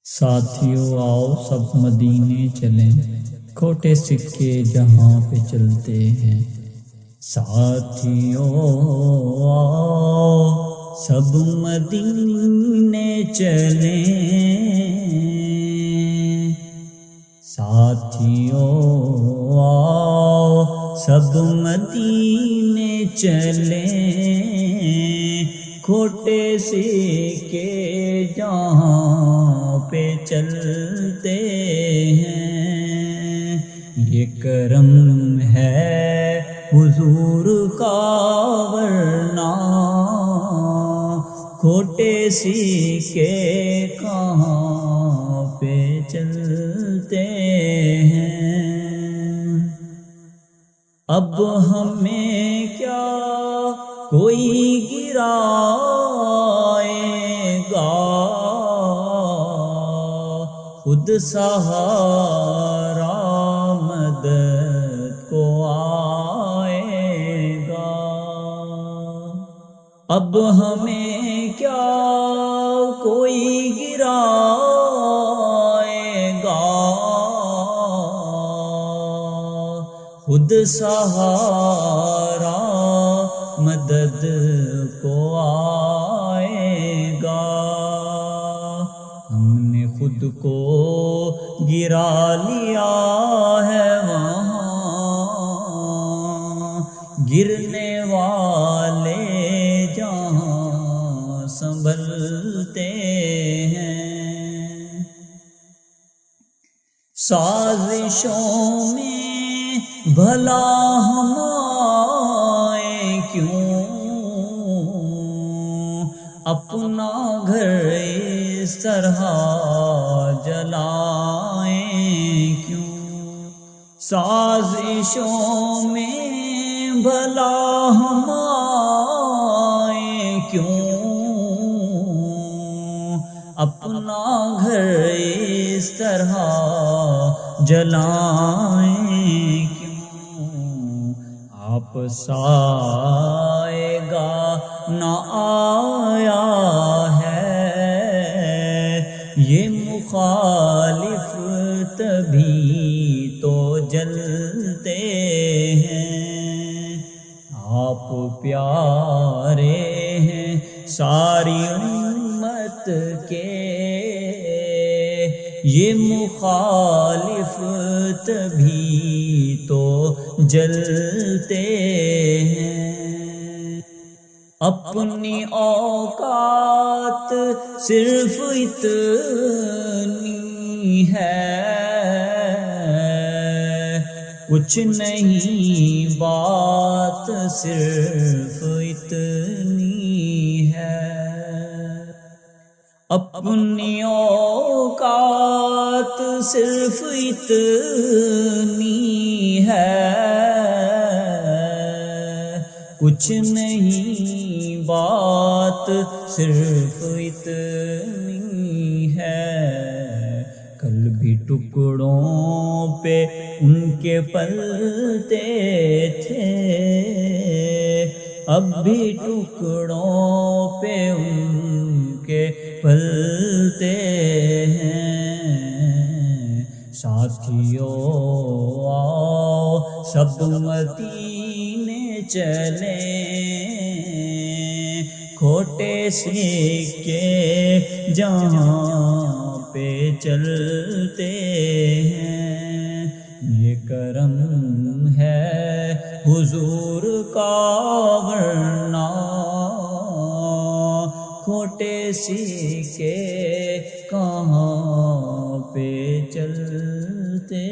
ساتھیو آؤ سب مدینے چلیں، کھوٹے سکے جہاں پہ چلتے ہیں۔ ساتھیو آؤ سب مدینے چلیں، ساتھیو آؤ سب مدینے چلیں، کھوٹے سکے جہاں پہ چلتے ہیں۔ یہ کرم ہے حضور کا ورنہ کھوٹے سکے کہاں پہ چلتے ہیں۔ اب ہمیں کیا کوئی گرائے گا، خود سہارا مدد کو آئے گا۔ اب ہمیں کیا کوئی گرائے گا، خود سہارا مدد کو آئے گا۔ ہم نے خود کو گرا لیا ہے وہاں، گرنے والے جہاں سنبھلتے ہیں۔ سازشوں میں بھلا ہم آئے کیوں، اپنا گھر اس طرح جلائیں کیوں۔ سازشوں میں بھلا ہم آئے کیوں، اپنا گھر اس طرح جلائیں کیوں۔ آپ سائے گا نہ آیا ہے، یہ مخالف تبھی تو جلتے ہیں۔ آپ پیارے ہیں ساری امت کے، یہ مخالف تبھی تو جلتے ہیں۔ اپنی اوقات صرف اتنی ہے، کچھ نہیں بات صرف اتنی ہے۔ اپنی اوقات صرف اتنی ہے، کچھ نہیں بات صرف اتنی ہے۔ کل بھی ٹکڑوں پہ ان کے پلتے تھے، اب بھی ٹکڑوں پہ ان کے پلتے ہیں۔ ساتھیو آؤ سب مدینے چلیں، کھوٹے سکے جہاں پہ چلتے ہیں۔ یہ کرم ہے حضور کا ورنہ کھوٹے سکے کہاں پہ چلتے